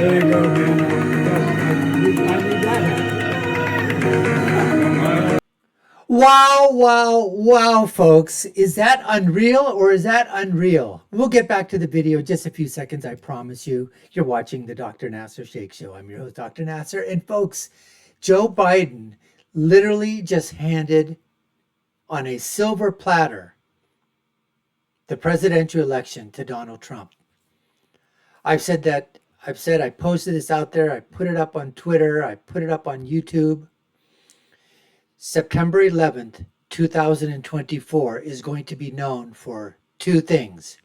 There you go, man. I need that. Wow, wow, wow, folks. Is that unreal or is that unreal? We'll get back to the video in just a few seconds, I promise you. You're watching the Dr. Nasser Shake Show. I'm your host, Dr. Nasser. And folks, Joe Biden literally just handed on a silver platter the presidential election to Donald Trump. I posted this out there. I put it up on Twitter. I put it up on YouTube. September 11th, 2024 is going to be known for two things: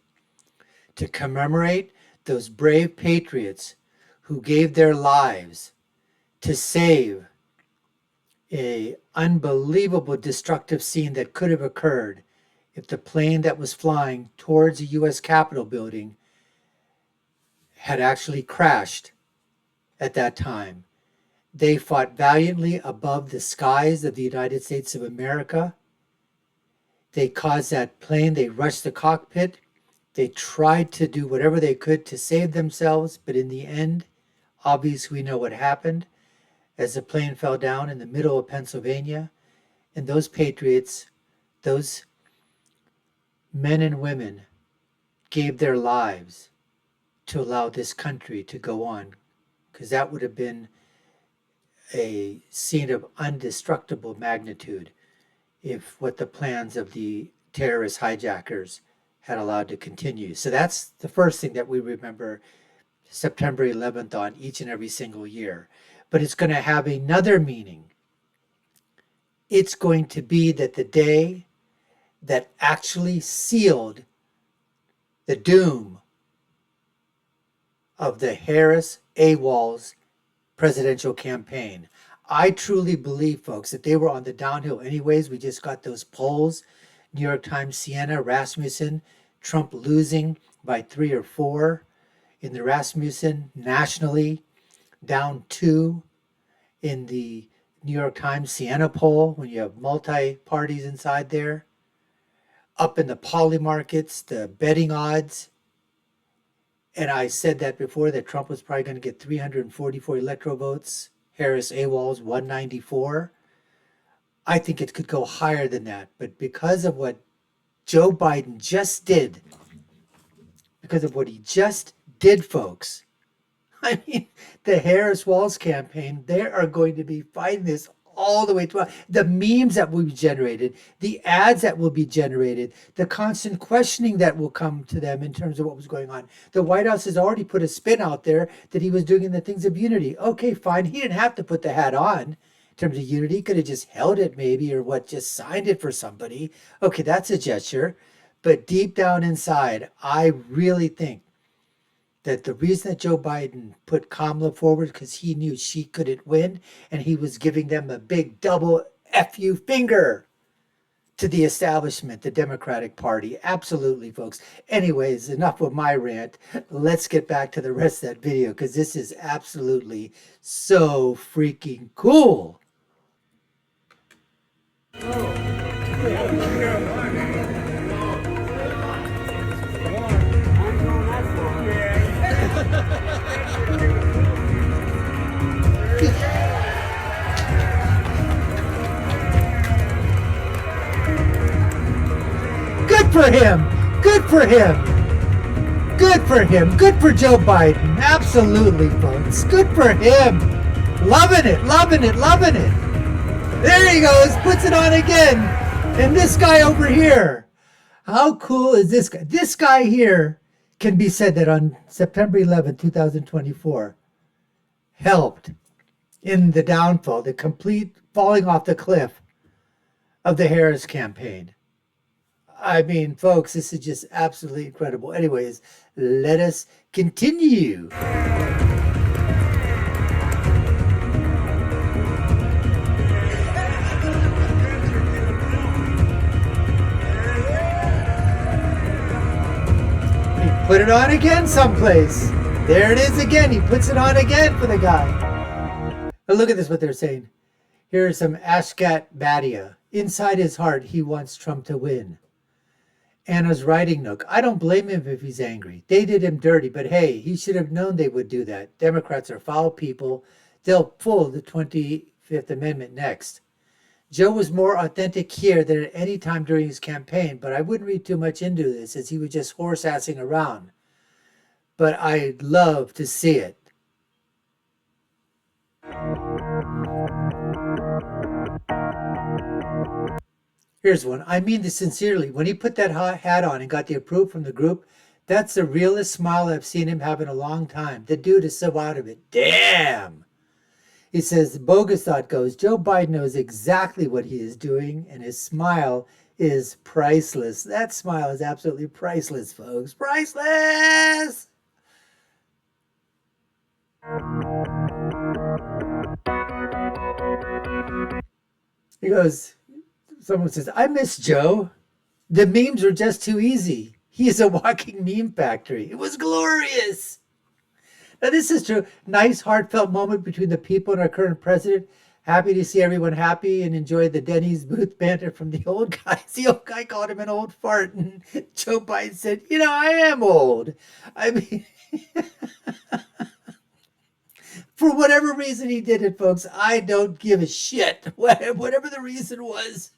to commemorate those brave patriots who gave their lives to save an unbelievable destructive scene that could have occurred if the plane that was flying towards the U.S. Capitol building had actually crashed at that time. They fought valiantly above the skies of the United States of America. They caused that plane, they rushed the cockpit. They tried to do whatever they could to save themselves, but in the end, obviously we know what happened as the plane fell down in the middle of Pennsylvania. And those patriots, those men and women, gave their lives to allow this country to go on, because that would have been a scene of indestructible magnitude if what the plans of the terrorist hijackers had allowed to continue. So that's the first thing that we remember September 11th on each and every single year. But it's going to have another meaning. It's going to be that the day that actually sealed the doom of the Harris AWOL's presidential campaign. I truly believe, folks, that they were on the downhill anyways. We just got those polls. New York Times, Sienna, Rasmussen, Trump losing by 3 or 4 in the Rasmussen nationally, down 2 in the New York Times Sienna poll when you have multi-parties inside there. Up in the poly markets, the betting odds. And I said that before, that Trump was probably going to get 344 electoral votes. Harris AWOL's 194. I think it could go higher than that. But because of what Joe Biden just did, folks, I mean, the Harris Walls campaign, they are going to be fighting this all the way through. The memes that will be generated, the ads that will be generated, the constant questioning that will come to them in terms of what was going on. The White House has already put a spin out there that he was doing the things of unity. Okay, fine. He didn't have to put the hat on in terms of unity. He could have just held it maybe, or just signed it for somebody. Okay, that's a gesture. But deep down inside, I really think that the reason that Joe Biden put Kamala forward, because he knew she couldn't win, and he was giving them a big double F you finger to the establishment, the Democratic Party. Absolutely, folks. Anyways, enough of my rant. Let's get back to the rest of that video, because this is absolutely so freaking cool. Good for him. Good for him. Good for him. Good for Joe Biden. Absolutely, folks. Good for him. Loving it, loving it, loving it. There he goes. Puts it on again. And this guy over here. How cool is this guy? This guy here can be said that on September 11, 2024, helped in the downfall, the complete falling off the cliff of the Harris campaign. I mean, folks, this is just absolutely incredible. Anyways, let us continue. He put it on again someplace. There it is again. He puts it on again for the guy. But look at this, what they're saying. Here's some Ashgat Badia. Inside his heart, he wants Trump to win. Anna's writing nook. I don't blame him if he's angry. They did him dirty, but hey, he should have known they would do that. Democrats are foul people. They'll pull the 25th Amendment next. Joe was more authentic here than at any time during his campaign, but I wouldn't read too much into this as he was just horse-assing around. But I'd love to see it. Here's one. I mean this sincerely. When he put that hat on and got the approval from the group, that's the realest smile I've seen him have in a long time. The dude is so out of it. Damn! He says, the bogus thought goes, Joe Biden knows exactly what he is doing, and his smile is priceless. That smile is absolutely priceless, folks. Priceless! He goes, someone says, I miss Joe. The memes were just too easy. He is a walking meme factory. It was glorious. Now, this is true. Nice, heartfelt moment between the people and our current president. Happy to see everyone happy and enjoy the Denny's booth banter from the old guys. The old guy called him an old fart, and Joe Biden said, I am old. I mean, for whatever reason he did it, folks, I don't give a shit. Whatever the reason was,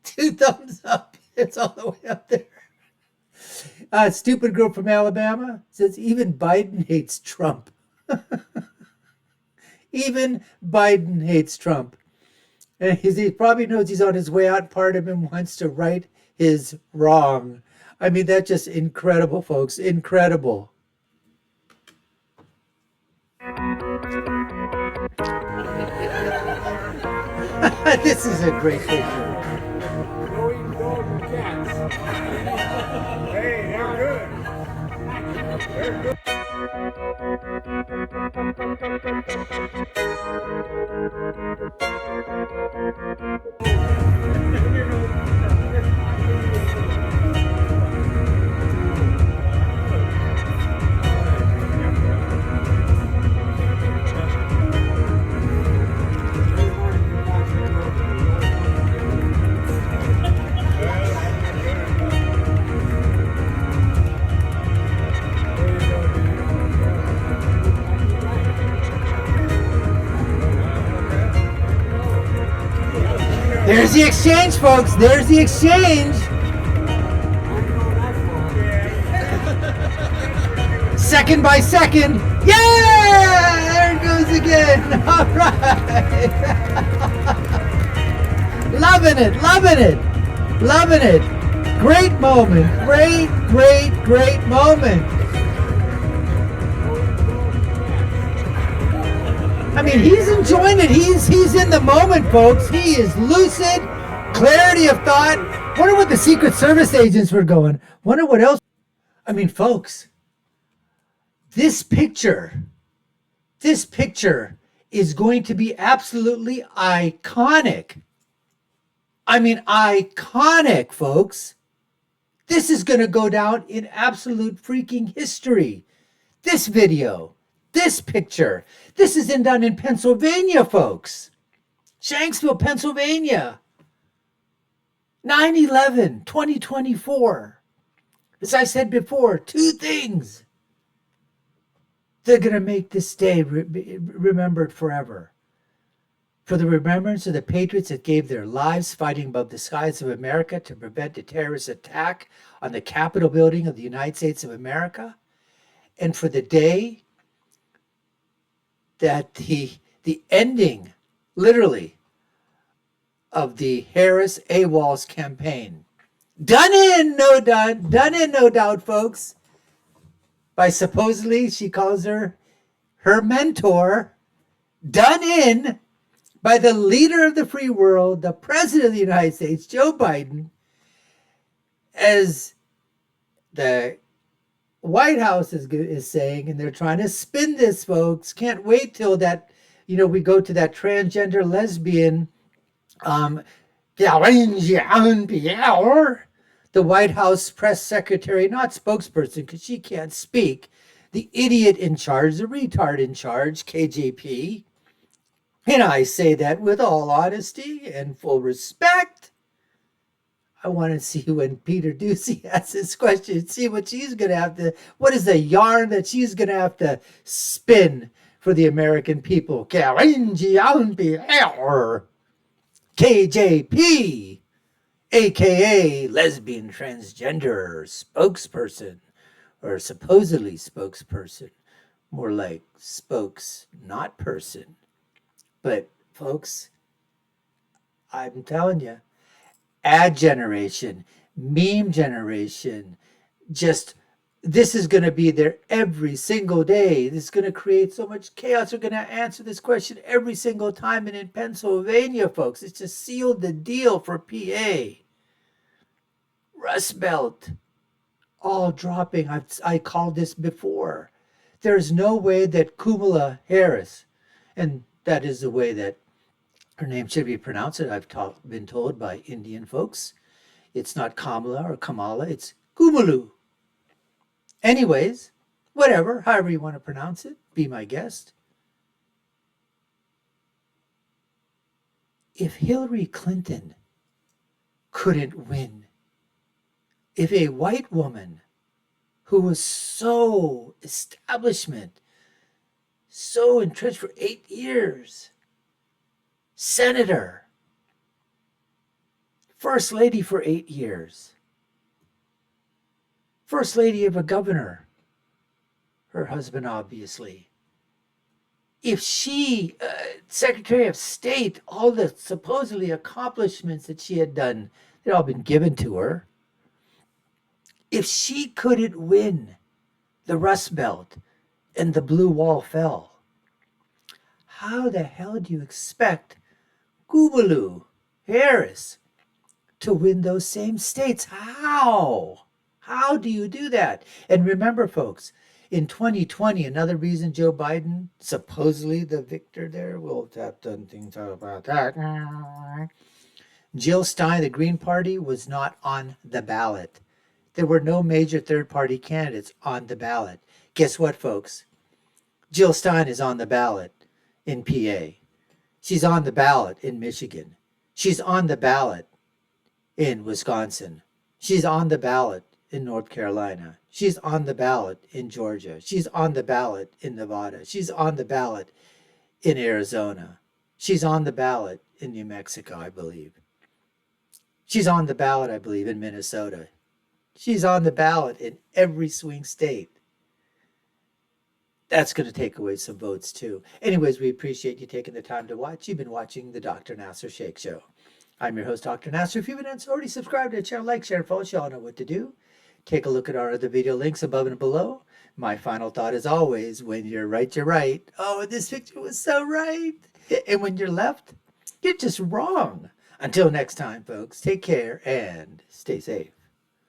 2 thumbs up. It's all the way up there. Stupid girl from Alabama says, even Biden hates Trump. Even Biden hates Trump. And he probably knows he's on his way out. Part of him wants to right his wrong. I mean, that's just incredible, folks. Incredible. This is a great picture. Going dog and cats. Hey, they're good. They're good. There's the exchange, folks. There's the exchange. Second by second. Yeah! There it goes again. All right. Loving it. Loving it. Loving it. Great moment. Great, great, great moment. I mean, he's enjoying it. He's in the moment, folks. He is lucid, clarity of thought. Wonder what the Secret Service agents were going. Wonder what else. I mean, folks, this picture is going to be absolutely iconic. I mean, iconic, folks. This is going to go down in absolute freaking history. This video. This picture. This is done in Pennsylvania, folks. Shanksville, Pennsylvania. 9/11, 2024. As I said before, 2 things. They're going to make this day remembered forever. For the remembrance of the patriots that gave their lives fighting above the skies of America to prevent a terrorist attack on the Capitol building of the United States of America. And for the day that the ending, literally, of the Harris AWOL's campaign. Done in, no doubt, folks. By supposedly, she calls her mentor. Done in by the leader of the free world, the president of the United States, Joe Biden, as the White House is saying, and they're trying to spin this, folks. Can't wait till that, we go to that transgender lesbian, the White House press secretary, not spokesperson, because she can't speak, the idiot in charge, the retard in charge, KJP. And I say that with all honesty and full respect. I want to see when Peter Ducey asks this question, see what she's going to have to, what is the yarn that she's going to have to spin for the American people. KJP, aka lesbian transgender spokesperson, or supposedly spokesperson, more like spokes not person. But folks, I'm telling you, ad generation, meme generation, just this is going to be there every single day. This is going to create so much chaos. We're going to answer this question every single time. And in Pennsylvania, folks, it's just sealed the deal for PA. Rust Belt, all dropping. I called this before. There's no way that Kamala Harris, and that is the way that her name should be pronounced, I've been told by Indian folks. It's not Kamala or Kamala, it's Kumalu. Anyways, whatever, however you want to pronounce it, be my guest. If Hillary Clinton couldn't win, if a white woman who was so establishment, so entrenched for 8 years, senator, first lady for 8 years, first lady of a governor, her husband obviously, if she, Secretary of State, all the supposedly accomplishments that she had done, they'd all been given to her. If she couldn't win the Rust Belt and the Blue Wall fell, how the hell do you expect Kamala Harris to win those same states? How? How do you do that? And remember, folks, in 2020, another reason Joe Biden, supposedly the victor there, we'll have done things about that. Jill Stein, the Green Party, was not on the ballot. There were no major third-party candidates on the ballot. Guess what, folks? Jill Stein is on the ballot in PA. She's on the ballot in Michigan. She's on the ballot in Wisconsin. She's on the ballot in North Carolina. She's on the ballot in Georgia. She's on the ballot in Nevada. She's on the ballot in Arizona. She's on the ballot in New Mexico, I believe. She's on the ballot, I believe, in Minnesota. She's on the ballot in every swing state. That's going to take away some votes too. Anyways, we appreciate you taking the time to watch. You've been watching the Dr. Nasser Shake Show. I'm your host, Dr. Nasser. If you haven't already subscribed to the channel, like, share, and follow, you all know what to do. Take a look at our other video links above and below. My final thought is always, when you're right, you're right. Oh, this picture was so right. And when you're left, you're just wrong. Until next time, folks, take care and stay safe.